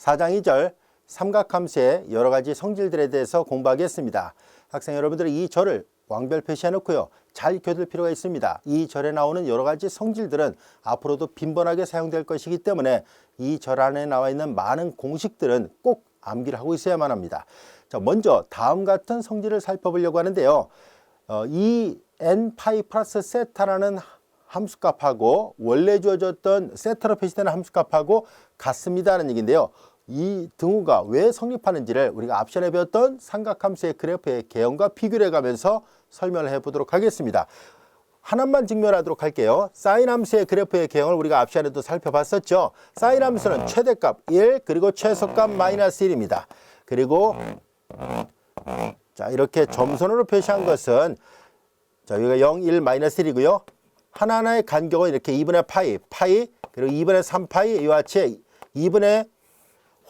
4장 2절 삼각함수의 여러 가지 성질들에 대해서 공부하겠습니다. 학생 여러분들이 이 절을 왕별 표시해 놓고요. 잘 익혀둘 필요가 있습니다. 이 절에 나오는 여러 가지 성질들은 앞으로도 빈번하게 사용될 것이기 때문에 이 절 안에 나와 있는 많은 공식들은 꼭 암기를 하고 있어야만 합니다. 자, 먼저 다음 같은 성질을 살펴보려고 하는데요. 이 n파이 플러스 세타라는 함수값하고 원래 주어졌던 세타로 표시되는 함수값하고 같습니다라는 얘기인데요. 이 등호가 왜 성립하는지를 우리가 앞전에 배웠던 삼각함수의 그래프의 개형과 비교를 해가면서 설명을 해보도록 하겠습니다. 하나만 증명하도록 할게요. 사인 함수의 그래프의 개형을 우리가 앞시간에도 살펴봤었죠. 사인 함수는 최대값 1 그리고 최소값 마이너스 1입니다. 그리고 자, 이렇게 점선으로 표시한 것은 자, 여기가 0, 1, 마이너스 1이고요. 하나하나의 간격은 이렇게 2분의 파이, 그리고 2분의 3파이 이와 같이 2분의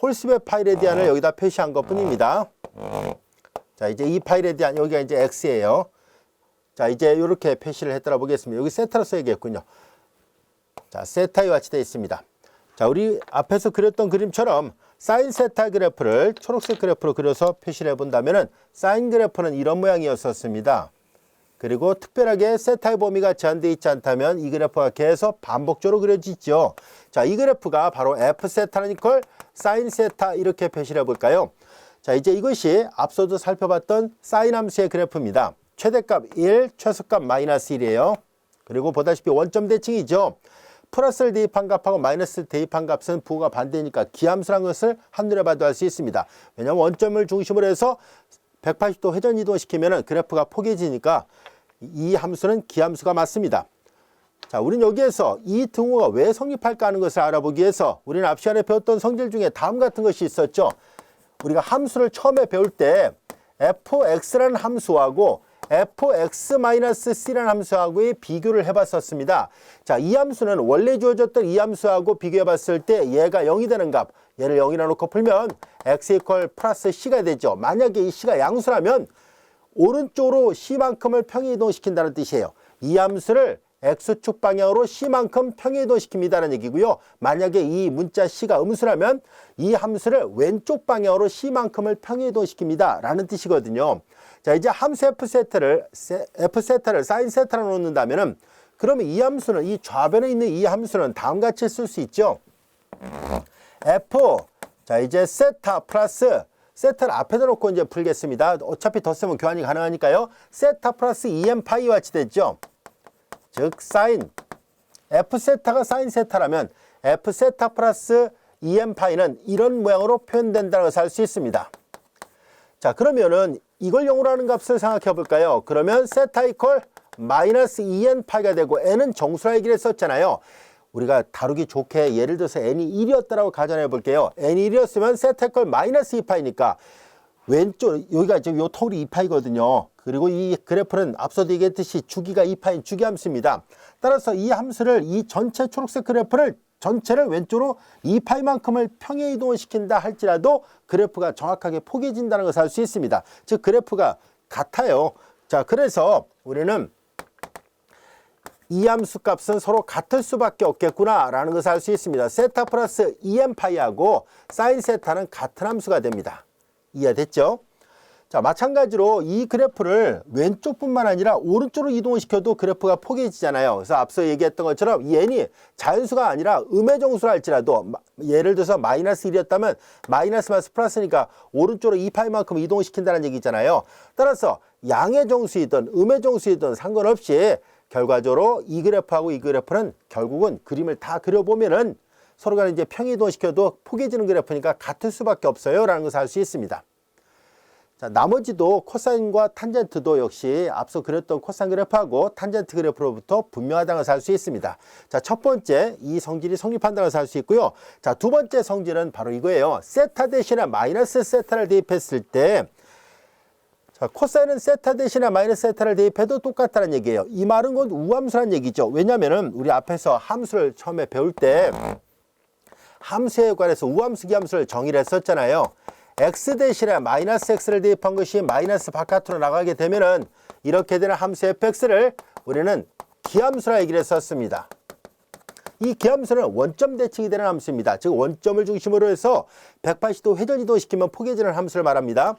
홀수의 파이레디안을 여기다 표시한 것 뿐입니다. 자, 이제 이 파이레디안 여기가 이제 x예요. 자, 이제 이렇게 표시를 했더라 보겠습니다. 여기 세타로 써야겠군요. 자, 세타와 같이 되어 있습니다. 자, 우리 앞에서 그렸던 그림처럼 사인 세타 그래프를 초록색 그래프로 그려서 표시를 해본다면은 사인 그래프는 이런 모양이었었습니다. 그리고 특별하게 세타의 범위가 제한되어 있지 않다면 이 그래프가 계속 반복적으로 그려지죠. 자, 이 그래프가 바로 f 세타는 이퀄 사인 세타 이렇게 표시를 해볼까요? 자, 이제 이것이 앞서도 살펴봤던 사인 함수의 그래프입니다. 최대값 1, 최소값 마이너스 1이에요. 그리고 보다시피 원점 대칭이죠. 플러스를 대입한 값하고 마이너스를 대입한 값은 부호가 반대니까 기함수라는 것을 한눈에 봐도 알 수 있습니다. 왜냐하면 원점을 중심으로 해서 180도 회전 이동시키면 그래프가 포개지니까 이 함수는 기함수가 맞습니다. 자, 우리는 여기에서 이 등호가 왜 성립할까 하는 것을 알아보기 위해서 우리는 앞 시간에 배웠던 성질 중에 다음 같은 것이 있었죠. 우리가 함수를 처음에 배울 때 fx라는 함수하고 fx-c라는 함수하고의 비교를 해봤었습니다. 자, 이 함수는 원래 주어졌던 이 함수하고 비교해봤을 때 얘가 0이 되는 값, 얘를 0이라 놓고 풀면 x 이퀄 플러스 c가 되죠. 만약에 이 c가 양수라면 오른쪽으로 c만큼을 평행이동시킨다는 뜻이에요. 이 함수를 x축 방향으로 c만큼 평행이동시킵니다라는 얘기고요. 만약에 이 문자 c가 음수라면 이 함수를 왼쪽 방향으로 c만큼을 평행이동시킵니다 라는 뜻이거든요. 자, 이제 함수 f세타를 사인 세타로 놓는다면은 그러면 이 함수는 이 좌변에 있는 이 함수는 다음같이 쓸 수 있죠. f 자, 이제 세타 플러스 세타를 앞에다 놓고 이제 풀겠습니다. 어차피 덧셈은 교환이 가능하니까요. 세타 플러스 2n 파이와 같이 됐죠. 즉 사인 f 세타가 사인 세타라면 f 세타 플러스 2n 파이는 이런 모양으로 표현된다는 것을 알 수 있습니다. 자, 그러면은 이걸 0으로 하는 값을 생각해 볼까요? 그러면 세타 이퀄 마이너스 2n 파이가 되고 n은 정수라 얘기를 했었잖아요. 우리가 다루기 좋게 예를 들어서 n이 1이었다라고 가정해 볼게요. n이 1이었으면 세타 이퀄 마이너스 2파이니까 왼쪽 여기가 지금 요 톨이 2파이거든요. 그리고 이 그래프는 앞서도 얘기했듯이 주기가 2파인 주기함수입니다. 따라서 이 함수를 이 전체 초록색 그래프를 전체를 왼쪽으로 2파이만큼을 평행이동을 시킨다 할지라도 그래프가 정확하게 포개진다는 것을 알 수 있습니다. 즉 그래프가 같아요. 자, 그래서 우리는 이 함수 값은 서로 같을 수밖에 없겠구나 라는 것을 알 수 있습니다. 세타 플러스 2n파이하고 사인 세타는 같은 함수가 됩니다. 이해됐죠? 자, 마찬가지로 이 그래프를 왼쪽뿐만 아니라 오른쪽으로 이동을 시켜도 그래프가 포개지잖아요. 그래서 앞서 얘기했던 것처럼 이 n이 자연수가 아니라 음의 정수라 할지라도 예를 들어서 마이너스 1이었다면 마이너스 플러스니까 오른쪽으로 2파이만큼 이동시킨다는 얘기잖아요. 따라서 양의 정수이든 음의 정수이든 상관없이 결과적으로 이 그래프하고 이 그래프는 결국은 그림을 다 그려보면은 서로가 이제 평이동시켜도 포개지는 그래프니까 같을 수밖에 없어요 라는 것을 알 수 있습니다. 자, 나머지도 코사인과 탄젠트도 역시 앞서 그렸던 코사인 그래프하고 탄젠트 그래프로부터 분명하다는 것을 알 수 있습니다. 자, 첫 번째 이 성질이 성립한다는 것을 알 수 있고요. 자, 두 번째 성질은 바로 이거예요. 세타 대신에 마이너스 세타를 대입했을 때 자, 코사인은 세타 대신에 마이너스 세타를 대입해도 똑같다는 얘기예요. 이 말은 곧 우함수란 얘기죠. 왜냐면은 우리 앞에서 함수를 처음에 배울 때 함수에 관해서 우함수 기함수를 정의를 했었잖아요. x 대신에 마이너스 x를 대입한 것이 마이너스 바깥으로 나가게 되면은 이렇게 되는 함수 fx를 우리는 기함수라 얘기를 했었습니다. 이 기함수는 원점 대칭이 되는 함수입니다. 즉 원점을 중심으로 해서 180도 회전 이동시키면 포개지는 함수를 말합니다.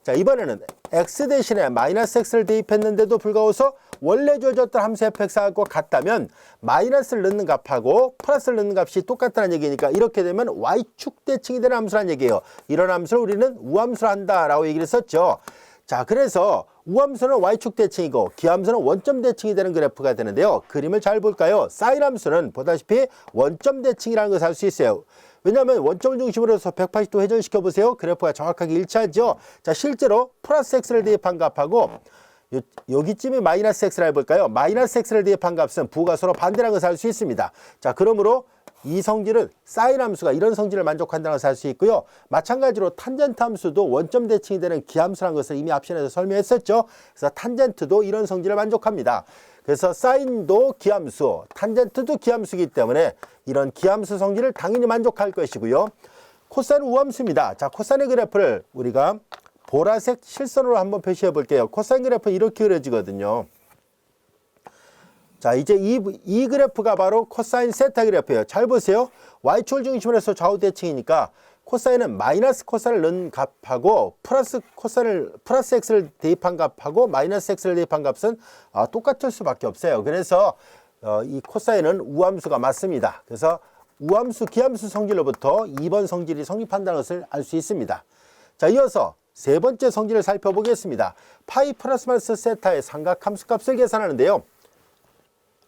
자, 이번에는 x 대신에 마이너스 x를 대입했는데도 불구하고서 원래 주어졌던 함수 fx하고 같다면 마이너스를 넣는 값하고 플러스를 넣는 값이 똑같다는 얘기니까 이렇게 되면 y축 대칭이 되는 함수란 얘기예요. 이런 함수를 우리는 우함수로 한다라고 얘기를 했었죠. 자, 그래서 우함수는 y축 대칭이고 기함수는 원점 대칭이 되는 그래프가 되는데요. 그림을 잘 볼까요? 사인 함수는 보다시피 원점 대칭이라는 것을 알 수 있어요. 왜냐하면 원점을 중심으로 해서 180도 회전시켜 보세요. 그래프가 정확하게 일치하죠. 자, 실제로 플러스 x를 대입한 값하고 여기쯤이 마이너스 x를 해볼까요? 마이너스 x를 대입한 값은 부가 서로 반대라는 것을 알 수 있습니다. 자, 그러므로 이 성질은 사인 함수가 이런 성질을 만족한다는 것을 알 수 있고요. 마찬가지로 탄젠트 함수도 원점 대칭이 되는 기함수라는 것을 이미 앞전에서 설명했었죠. 그래서 탄젠트도 이런 성질을 만족합니다. 그래서 사인도 기함수, 탄젠트도 기함수이기 때문에 이런 기함수 성질을 당연히 만족할 것이고요. 코사인은 우함수입니다. 자, 코사인의 그래프를 우리가 보라색 실선으로 한번 표시해 볼게요. 코사인 그래프는 이렇게 그려지거든요. 자, 이제 이 그래프가 바로 코사인 세타 그래프예요. 잘 보세요. y축을 중심으로 해서 좌우 대칭이니까 코사인은 마이너스 코사인을 넣은 값하고 플러스 x를 대입한 값하고 마이너스 x를 대입한 값은 똑같을 수밖에 없어요. 그래서 이 코사인은 우함수가 맞습니다. 그래서 우함수, 기함수 성질로부터 2번 성질이 성립한다는 것을 알 수 있습니다. 자, 이어서 세 번째 성질을 살펴보겠습니다. 파이 플러스 마이너스 세타의 삼각함수 값을 계산하는데요.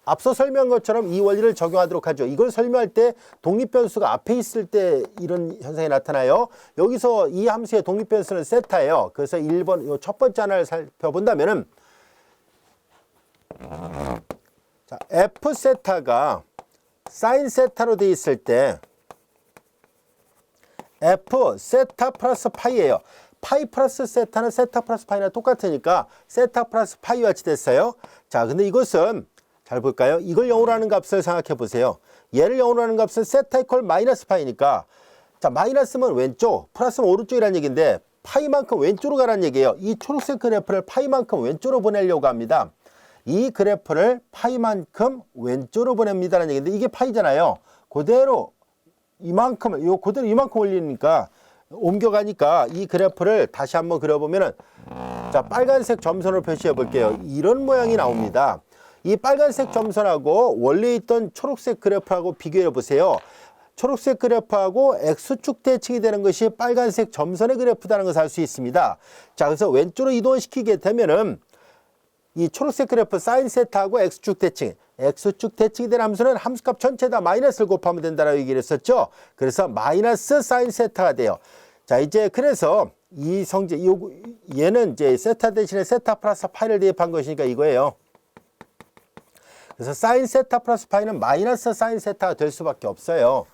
앞서 설명한 것처럼 이 원리를 적용하도록 하죠. 이걸 설명할 때 독립변수가 앞에 있을 때 이런 현상이 나타나요. 여기서 이 함수의 독립변수는 세타예요. 그래서 1번 첫 번째 하나를 살펴본다면은 자, f 세타가 사인 세타로 되어 있을 때 f 세타 플러스 파이예요. 파이 플러스 세타는 세타 플러스 파이나 똑같으니까 세타 플러스 파이와 같이 됐어요. 자, 근데 이것은 잘 볼까요? 이걸 0으로 하는 값을 생각해 보세요. 얘를 0으로 하는 값은 세타 이퀄 마이너스 파이니까 자, 마이너스면 왼쪽, 플러스면 오른쪽이라는 얘기인데 파이만큼 왼쪽으로 가라는 얘기예요. 이 초록색 그래프를 파이만큼 왼쪽으로 보내려고 합니다. 이 그래프를 파이만큼 왼쪽으로 보냅니다라는 얘기인데 이게 파이잖아요. 그대로 그대로 이만큼 올리니까 옮겨가니까 이 그래프를 다시 한번 그려보면은 자, 빨간색 점선으로 표시해 볼게요. 이런 모양이 나옵니다. 이 빨간색 점선하고 원래 있던 초록색 그래프하고 비교해 보세요. 초록색 그래프하고 X축 대칭이 되는 것이 빨간색 점선의 그래프다는 것을 알 수 있습니다. 자, 그래서 왼쪽으로 이동시키게 되면은 이 초록색 그래프 사인 세타하고 X축 대칭이 되는 함수는 함수값 전체에다 마이너스를 곱하면 된다라고 얘기를 했었죠. 그래서 마이너스 사인 세타가 돼요. 자, 이제 그래서 이 성질, 얘는 이제 세타 대신에 세타 플러스 파이를 대입한 것이니까 이거예요. 그래서 사인 세타 플러스 파이는 마이너스 사인 세타가 될 수밖에 없어요.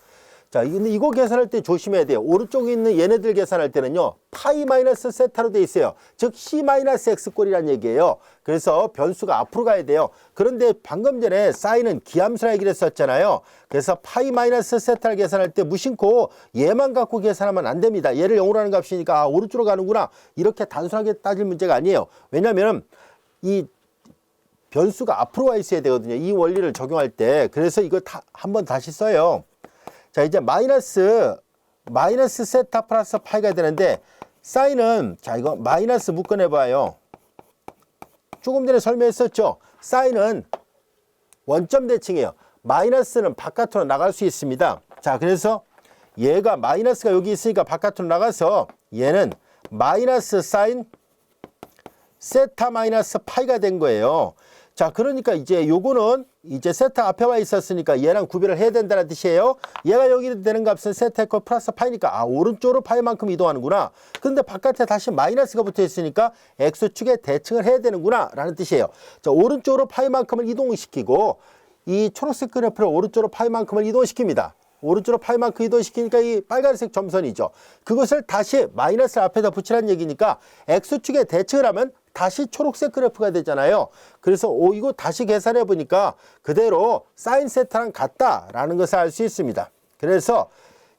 자, 근데 이거 계산할 때 조심해야 돼요. 오른쪽에 있는 얘네들 계산할 때는요, 파이 마이너스 세타로 돼 있어요. 즉 C 마이너스 X 꼴이란 얘기예요. 그래서 변수가 앞으로 가야 돼요. 그런데 방금 전에 사인은 기함수라 얘기를 했었잖아요. 그래서 파이 마이너스 세타를 계산할 때 무심코 얘만 갖고 계산하면 안 됩니다. 얘를 0으로 하는 값이니까 오른쪽으로 가는구나. 이렇게 단순하게 따질 문제가 아니에요. 왜냐하면 이 변수가 앞으로 와 있어야 되거든요. 이 원리를 적용할 때. 그래서 이걸 한번 다시 써요. 자, 이제 마이너스 세타 플러스 파이가 되는데 사인은 자, 이거 마이너스 묶어내 봐요. 조금 전에 설명했었죠. 사인은 원점 대칭이에요. 마이너스는 바깥으로 나갈 수 있습니다. 자, 그래서 얘가 마이너스가 여기 있으니까 바깥으로 나가서 얘는 마이너스 사인 세타 마이너스 파이가 된 거예요. 자, 그러니까 이제 요거는 이제 세타 앞에 와 있었으니까 얘랑 구별을 해야 된다는 뜻이에요. 얘가 여기 되는 값은 세타 이퀄 플러스 파이니까 오른쪽으로 파이만큼 이동하는구나. 근데 바깥에 다시 마이너스가 붙어 있으니까 X축에 대칭을 해야 되는구나 라는 뜻이에요. 자, 오른쪽으로 파이만큼을 이동시키고 이 초록색 그래프를 오른쪽으로 파이만큼을 이동시킵니다. 오른쪽으로 파이만큼 이동시키니까 이 빨간색 점선이죠. 그것을 다시 마이너스 앞에다 붙이라는 얘기니까 X축에 대칭을 하면 다시 초록색 그래프가 되잖아요. 그래서 이거 다시 계산해 보니까 그대로 사인 세타랑 같다라는 것을 알 수 있습니다. 그래서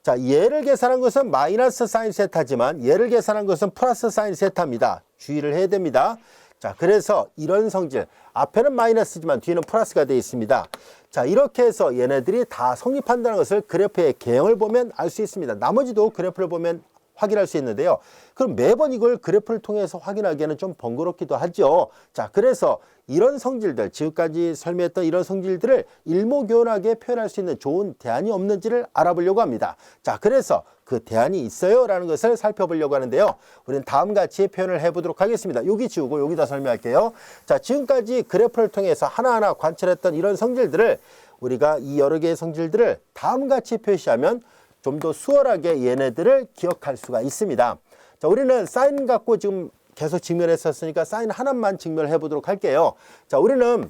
자, 얘를 계산한 것은 마이너스 사인 세타지만 얘를 계산한 것은 플러스 사인 세타입니다. 주의를 해야 됩니다. 자, 그래서 이런 성질 앞에는 마이너스지만 뒤에는 플러스가 되어 있습니다. 자, 이렇게 해서 얘네들이 다 성립한다는 것을 그래프의 개형을 보면 알 수 있습니다. 나머지도 그래프를 보면 확인할 수 있는데요. 그럼 매번 이걸 그래프를 통해서 확인하기에는 좀 번거롭기도 하죠. 자, 그래서 이런 성질들, 지금까지 설명했던 이런 성질들을 일목요연하게 표현할 수 있는 좋은 대안이 없는지를 알아보려고 합니다. 자, 그래서 그 대안이 있어요 라는 것을 살펴보려고 하는데요. 우리는 다음과 같이 표현을 해보도록 하겠습니다. 여기 지우고 여기다 설명할게요. 자, 지금까지 그래프를 통해서 하나하나 관찰했던 이런 성질들을 우리가 이 여러 개의 성질들을 다음과 같이 표시하면 좀 더 수월하게 얘네들을 기억할 수가 있습니다. 자, 우리는 사인 갖고 지금 계속 직면했었으니까 사인 하나만 직면해 보도록 할게요. 자, 우리는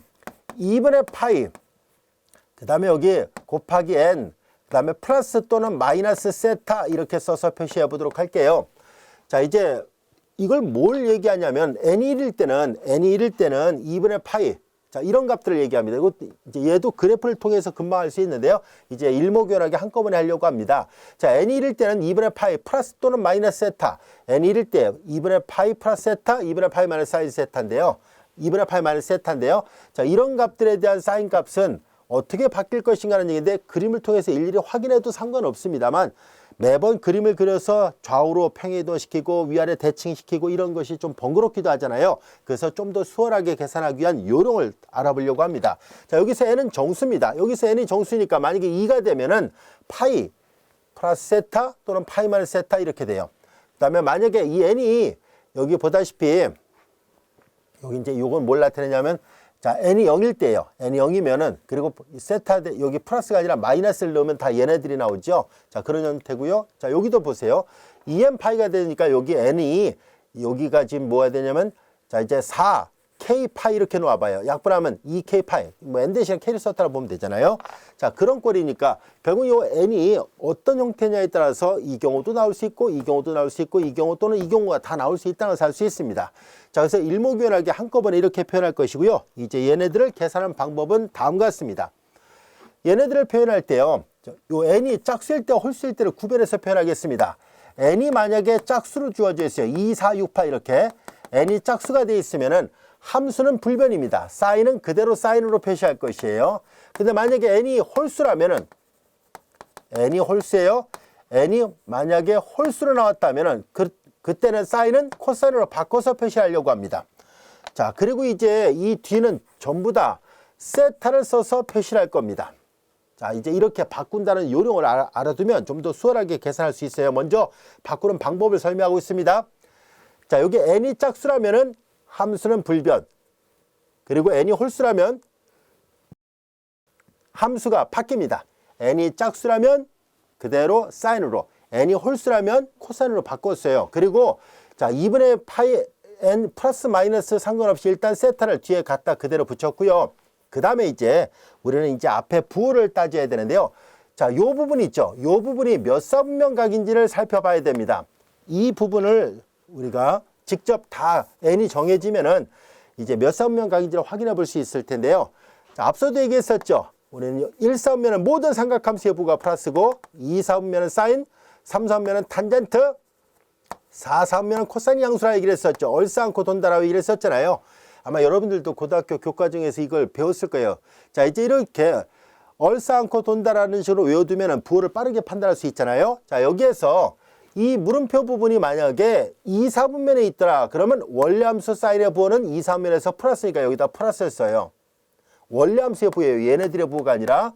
2분의 파이, 그 다음에 여기 곱하기 n, 그 다음에 플러스 또는 마이너스 세타 이렇게 써서 표시해 보도록 할게요. 자, 이제 이걸 뭘 얘기하냐면 n이 1일 때는 2분의 파이, 자, 이런 값들을 얘기합니다. 이거 이제 얘도 그래프를 통해서 금방 알 수 있는데요. 이제 일목요연하게 한꺼번에 하려고 합니다. 자, n이 1일 때는 2분의 파이 플러스 또는 마이너스 세타. n이 1일 때 2분의 파이 플러스 세타, 2분의 파이 마이너스 사인 세타인데요. 2분의 파이 마이너스 세타인데요. 자, 이런 값들에 대한 사인 값은 어떻게 바뀔 것인가 하는 얘기인데 그림을 통해서 일일이 확인해도 상관없습니다만 매번 그림을 그려서 좌우로 평행이동시키고 위아래 대칭시키고 이런 것이 좀 번거롭기도 하잖아요. 그래서 좀 더 수월하게 계산하기 위한 요령을 알아보려고 합니다. 자, 여기서 n은 정수입니다. 여기서 n이 정수니까 만약에 2가 되면은 파이 플러스 세타 또는 파이 마이너스 세타 이렇게 돼요. 그 다음에 만약에 이 n이 여기 보다시피 여기 이제 요건 뭘 나타내냐면 자, n이 0일 때예요. n이 0이면은 그리고 세타 여기 플러스가 아니라 마이너스를 넣으면 다 얘네들이 나오죠. 자, 그런 형태고요. 자, 여기도 보세요. 2n 파이가 되니까 여기 n이 여기가 지금 뭐가 되냐면 자, 이제 4k 파이 이렇게 놓아 봐요. 약분하면 2k 파이. 뭐 n 대신 k를 썼다고 보면 되잖아요. 자, 그런 꼴이니까 결국 요 n이 어떤 형태냐에 따라서 이 경우도 나올 수 있고 이 경우도 나올 수 있고 이 경우 또는 이 경우가 다 나올 수 있다는 것을 알 수 있습니다. 자, 그래서 일목요연하게 한꺼번에 이렇게 표현할 것이고요. 이제 얘네들을 계산하는 방법은 다음과 같습니다. 얘네들을 표현할 때요. 요 n이 짝수일 때와 홀수일 때를 구별해서 표현하겠습니다. n이 만약에 짝수로 주어져 있어요. 2, 4, 6, 8 이렇게 n이 짝수가 되어 있으면은 함수는 불변입니다. 사인은 그대로 사인으로 표시할 것이에요. 근데 만약에 n이 홀수라면은 n이 홀수예요. n이 만약에 홀수로 나왔다면은 그때는 사인은 코사인으로 바꿔서 표시하려고 합니다. 자, 그리고 이제 이 뒤는 전부 다 세타를 써서 표시를 할 겁니다. 자, 이제 이렇게 바꾼다는 요령을 알아두면 좀 더 수월하게 계산할 수 있어요. 먼저 바꾸는 방법을 설명하고 있습니다. 자, 여기 n이 짝수라면은 함수는 불변. 그리고 n이 홀수라면 함수가 바뀝니다. n이 짝수라면 그대로 사인으로, n이 홀수라면 코사인으로 바꿨어요. 그리고 자, 2분의 파이 n 플러스 마이너스 상관없이 일단 세타를 뒤에 갖다 그대로 붙였고요. 그 다음에 이제 우리는 이제 앞에 부호를 따져야 되는데요. 자, 요 부분 있죠. 요 부분이 몇 사분면각인지를 살펴봐야 됩니다. 이 부분을 우리가 직접 다 n이 정해지면은 이제 몇 사분면각인지를 확인해 볼 수 있을 텐데요. 자, 앞서도 얘기했었죠. 우리는 1사분면은 모든 삼각함수의 부가 플러스고 2사분면은 사인, 3사분면은 탄젠트, 4사분면은 코사인 양수라 얘기를 했었죠. 얼싸 않고 돈다라고 얘기를 했었잖아요. 아마 여러분들도 고등학교 교과정에서 이걸 배웠을 거예요. 자, 이제 이렇게 얼싸 않고 돈다라는 식으로 외워두면 부호를 빠르게 판단할 수 있잖아요. 자, 여기에서 이 물음표 부분이 만약에 2, 4분면에 있더라. 그러면 원래함수 사인의 부호는 2, 4분면에서 플러스니까 여기다 플러스를 써요. 원래함수의 부호예요. 얘네들의 부호가 아니라.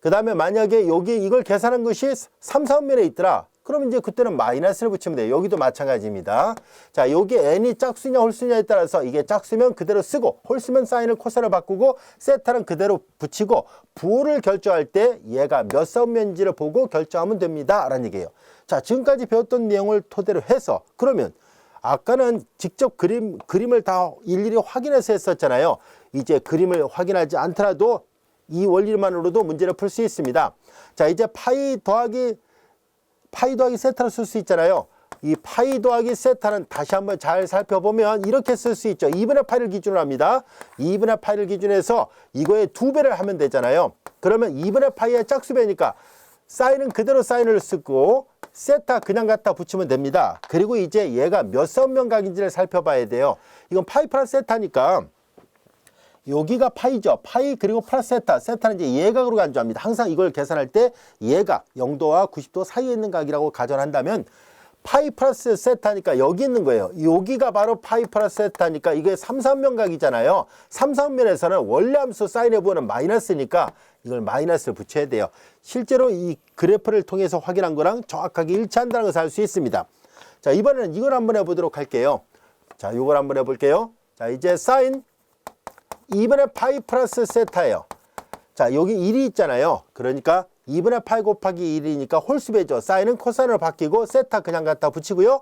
그 다음에 만약에 여기 이걸 계산한 것이 3, 4분면에 있더라. 그럼 이제 그때는 마이너스를 붙이면 돼요. 여기도 마찬가지입니다. 자, 여기 n이 짝수냐 홀수냐에 따라서 이게 짝수면 그대로 쓰고 홀수면 사인을 코사인을 바꾸고 세타는 그대로 붙이고 부호를 결정할 때 얘가 몇 사분면인지를 보고 결정하면 됩니다. 라는 얘기예요. 자, 지금까지 배웠던 내용을 토대로 해서 그러면 아까는 직접 그림을 다 일일이 확인해서 했었잖아요. 이제 그림을 확인하지 않더라도 이 원리만으로도 문제를 풀 수 있습니다. 자, 이제 파이 더하기 세타를 쓸 수 있잖아요. 이 파이 더하기 세타는 다시 한번 잘 살펴보면 이렇게 쓸 수 있죠. 2분의 파이를 기준으로 합니다. 2분의 파이를 기준해서 이거의 2배를 하면 되잖아요. 그러면 2분의 파이의 짝수배니까 사인은 그대로 사인을 쓰고 세타 그냥 갖다 붙이면 됩니다. 그리고 이제 얘가 몇 사분면각인지를 살펴봐야 돼요. 이건 파이 플러스 세타니까 여기가 파이죠. 파이 그리고 플러스 세타. 세타는 이제 예각으로 간주합니다. 항상 이걸 계산할 때 예각 0도와 90도 사이에 있는 각이라고 가정한다면 파이 플러스 세타니까 여기 있는 거예요. 여기가 바로 파이 플러스 세타니까 이게 삼삼면각이잖아요. 삼삼면에서는 원래 함수 사인의 부호는 마이너스니까 이걸 마이너스를 붙여야 돼요. 실제로 이 그래프를 통해서 확인한 거랑 정확하게 일치한다는 것을 알 수 있습니다. 자, 이번에는 이걸 한번 해보도록 할게요. 자, 이걸 한번 해볼게요. 자, 이제 사인 2분의 파이 플러스 세타예요. 자, 여기 1이 있잖아요. 그러니까 2분의 파이 곱하기 1이니까 홀수배죠. 사인은 코사인으로 바뀌고 세타 그냥 갖다 붙이고요.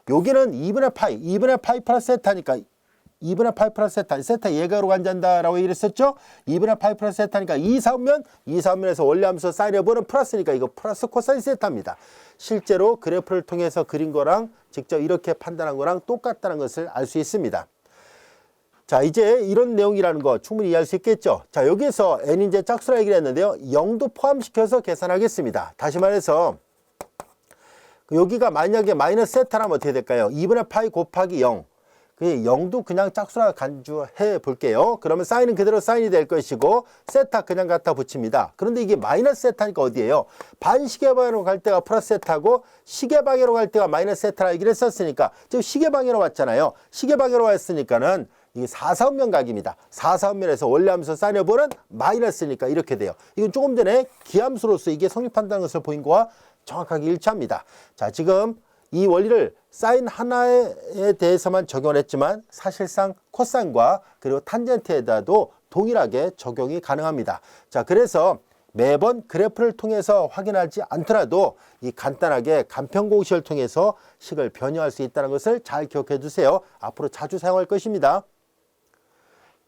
여기는 2분의 파이 플러스 세타니까 2분의 파이 플러스 세타, 세타 예각으로 간주한다라고 얘기를 했었죠. 2분의 파이 플러스 세타니까 2, 4면에서 원래 함수 사인의 부호는 플러스니까 이거 플러스 코사인 세타입니다. 실제로 그래프를 통해서 그린 거랑 직접 이렇게 판단한 거랑 똑같다는 것을 알 수 있습니다. 자, 이제 이런 내용이라는 거 충분히 이해할 수 있겠죠. 자, 여기에서 n이 이제 짝수라 얘기를 했는데요. 0도 포함시켜서 계산하겠습니다. 다시 말해서 여기가 만약에 마이너스 세타라면 어떻게 될까요? 2분의 파이 곱하기 0. 그 0도 그냥 짝수라 간주해 볼게요. 그러면 사인은 그대로 사인이 될 것이고 세타 그냥 갖다 붙입니다. 그런데 이게 마이너스 세타니까 어디예요? 반시계 방향으로 갈 때가 플러스 세타고 시계 방향으로 갈 때가 마이너스 세타라 얘기를 했었으니까 지금 시계 방향으로 왔잖아요. 시계 방향으로 왔으니까는 이게 4사분면각입니다. 4사분면에서 원래 함수 사인의 부호는 마이너스니까 이렇게 돼요. 이건 조금 전에 기함수로서 이게 성립한다는 것을 보인 거와 정확하게 일치합니다. 자, 지금 이 원리를 사인 하나에 대해서만 적용을 했지만 사실상 코사인과 그리고 탄젠트에다도 동일하게 적용이 가능합니다. 자, 그래서 매번 그래프를 통해서 확인하지 않더라도 이 간단하게 간편공식을 통해서 식을 변형할 수 있다는 것을 잘 기억해 두세요. 앞으로 자주 사용할 것입니다.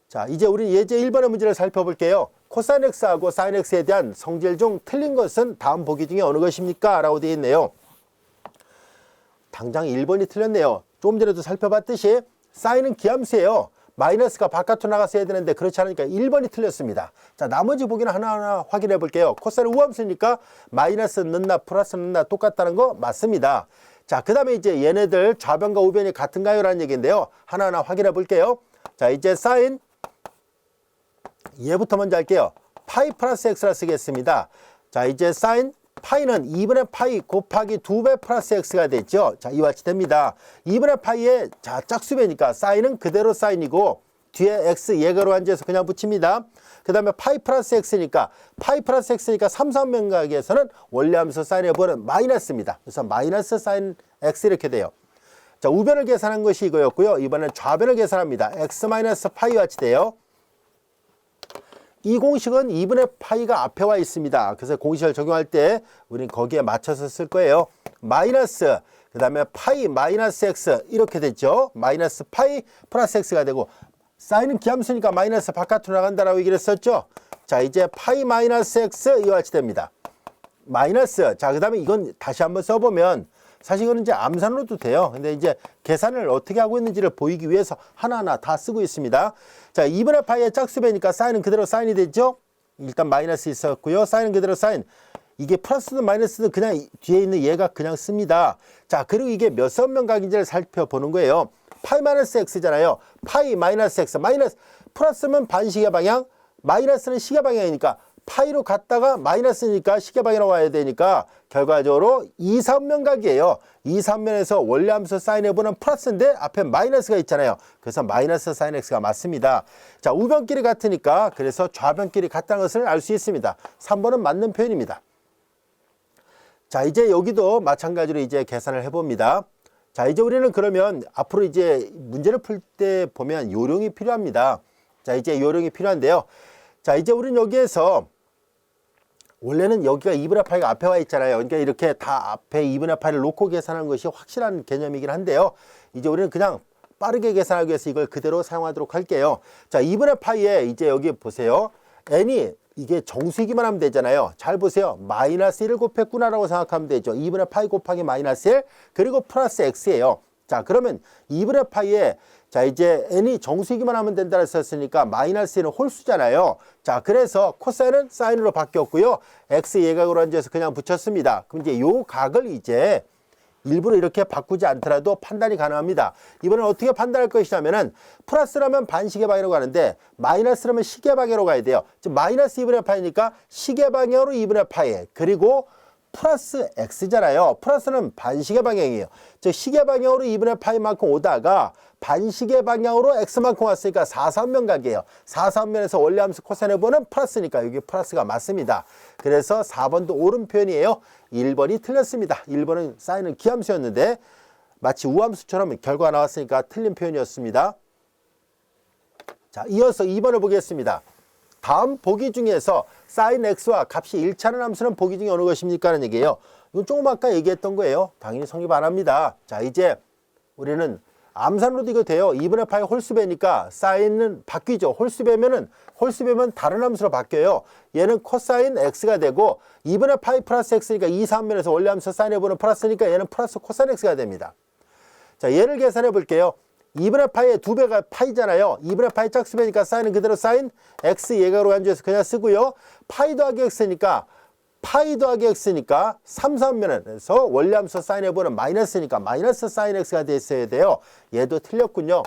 자, 이제 우리 예제 1번의 문제를 살펴볼게요. 코사인 x하고 사인 x에 대한 성질 중 틀린 것은 다음 보기 중에 어느 것입니까? 라고 되어 있네요. 당장 1번이 틀렸네요. 조금 전에도 살펴봤듯이 사인은 기함수예요. 마이너스가 바깥으로 나갔어야 되는데 그렇지 않으니까 1번이 틀렸습니다. 자, 나머지 보기는 하나하나 확인해 볼게요. 코사인은 우함수니까 마이너스 넣나 플러스 넣나 똑같다는 거 맞습니다. 자, 그 다음에 이제 얘네들 좌변과 우변이 같은가요? 라는 얘기인데요. 하나하나 확인해 볼게요. 자, 이제 사인 얘부터 먼저 할게요. 파이 플러스 x라 쓰겠습니다. 자, 이제 사인 파이는 2분의 파이 곱하기 2배 플러스 x가 됐죠. 자, 이와 같이 됩니다. 2분의 파이의 자 짝수배니까 사인은 그대로 사인이고 뒤에 x 예가로 앉아서 그냥 붙입니다. 그 다음에 파이 플러스 x니까 3사면각에서는 원래 함수 사인의 부호는 마이너스입니다. 그래서 마이너스 사인 x 이렇게 돼요. 자, 우변을 계산한 것이 이거였고요. 이번엔 좌변을 계산합니다. x 마이너스 파이와 같이 돼요. 이 공식은 2분의 파이가 앞에 와 있습니다. 그래서 공식을 적용할 때 우리는 거기에 맞춰서 쓸 거예요. 마이너스 그 다음에 파이 마이너스 x 이렇게 됐죠. 마이너스 파이 플러스 x가 되고 사인은 기함수니까 마이너스 바깥으로 나간다라고 얘기를 했었죠. 자, 이제 파이 마이너스 x 이와 같이 됩니다. 마이너스 자, 그 다음에 이건 다시 한번 써보면 사실 이거는 이제 암산으로도 돼요. 근데 이제 계산을 어떻게 하고 있는지를 보이기 위해서 하나하나 다 쓰고 있습니다. 자, 2분의 파이의 짝수배니까 사인은 그대로 사인이 됐죠. 일단 마이너스 있었고요. 사인은 그대로 사인. 이게 플러스든 마이너스든 그냥 뒤에 있는 얘가 그냥 씁니다. 자, 그리고 이게 몇 선면각인지를 살펴보는 거예요. 파이 마이너스 x잖아요. 파이 마이너스 x 마이너스 플러스면 반시계 방향, 마이너스는 시계 방향이니까 파이로 갔다가 마이너스니까 시계 방향으로 와야 되니까 결과적으로 2사분면각이에요. 2사분면에서 원래 함수 사인의 부호는 플러스인데 앞에 마이너스가 있잖아요. 그래서 마이너스 사인 x가 맞습니다. 자, 우변끼리 같으니까 그래서 좌변끼리 같다는 것을 알 수 있습니다. 3번은 맞는 표현입니다. 자, 이제 여기도 마찬가지로 이제 계산을 해봅니다. 자, 이제 우리는 그러면 앞으로 이제 문제를 풀 때 보면 요령이 필요합니다. 자, 이제 요령이 필요한데요. 자, 이제 우리는 여기에서 원래는 여기가 2분의 파이가 앞에 와 있잖아요. 그러니까 이렇게 다 앞에 2분의 파이를 놓고 계산하는 것이 확실한 개념이긴 한데요. 이제 우리는 그냥 빠르게 계산하기 위해서 이걸 그대로 사용하도록 할게요. 자, 2분의 파이에 이제 여기 보세요. n이 이게 정수이기만 하면 되잖아요. 잘 보세요. 마이너스 1을 곱했구나라고 생각하면 되죠. 2분의 파이 곱하기 마이너스 1 그리고 플러스 x예요. 자, 그러면 2분의 파이에 자, 이제 n이 정수이기만 하면 된다고 했으니까 마이너스 1은 홀수잖아요. 자, 그래서 코사인은 사인으로 바뀌었고요. x 예각으로 앉아서 그냥 붙였습니다. 그럼 이제 요 각을 이제 일부러 이렇게 바꾸지 않더라도 판단이 가능합니다. 이번엔 어떻게 판단할 것이냐면은 플러스라면 반시계 방향으로 가는데 마이너스라면 시계 방향으로 가야 돼요. 즉 마이너스 2분의 파이니까 시계 방향으로 2분의 파이, 그리고 플러스 x잖아요. 플러스는 반시계 방향이에요. 즉 시계 방향으로 2분의 파이만큼 오다가 반시계 방향으로 x만큼 왔으니까 4,3면 각이에요. 4,3면에서 원리함수 코사인을 보는 플러스니까 여기 플러스가 맞습니다. 그래서 4번도 옳은 표현이에요. 1번이 틀렸습니다. 1번은 사인은 기함수였는데 마치 우함수처럼 결과가 나왔으니까 틀린 표현이었습니다. 자, 이어서 2번을 보겠습니다. 다음 보기 중에서 사인 x와 값이 일치하는 함수는 보기 중에 어느 것입니까? 하는 얘기예요. 이건 조금 아까 얘기했던 거예요. 당연히 성립 안 합니다. 자, 이제 우리는 암산으로도 이거 돼요. 2분의 파이 홀수배니까 사인은 바뀌죠. 홀수배면 다른 함수로 바뀌어요. 얘는 코사인 x가 되고 2분의 파이 플러스 x니까 2, 3면에서 원리함수 사인해보는 플러스니까 얘는 플러스 코사인 x가 됩니다. 자, 얘를 계산해 볼게요. 2분의 파이의 2배가 파이잖아요. 2분의 파이 짝수배니까 사인은 그대로 사인 x 예각으로 간주해서 그냥 쓰고요. 파이 더하기 x니까 3, 3면에서 원리함수 사인해보는 마이너스니까 마이너스 사인 x가 됐어야 돼요. 얘도 틀렸군요.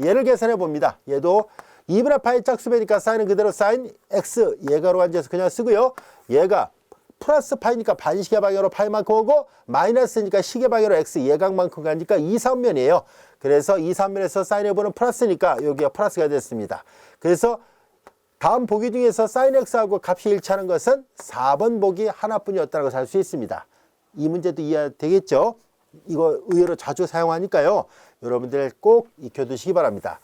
얘를 계산해 봅니다. 얘도 2분의 파이 짝수배니까 사인은 그대로 사인 x 예각으로 간주해서 그냥 쓰고요. 얘가 플러스 파이니까 반시계 방향으로 파이만큼 오고 마이너스니까 시계 방향으로 x 예각만큼 가니까 2, 3면이에요. 그래서 2, 3면에서 사인해보는 플러스니까 여기가 플러스가 됐습니다. 그래서 다음 보기 중에서 사인 x하고 값이 일치하는 것은 4번 보기 하나뿐이었다는 것을 알 수 있습니다. 이 문제도 이해되겠죠? 이거 의외로 자주 사용하니까요. 여러분들 꼭 익혀두시기 바랍니다.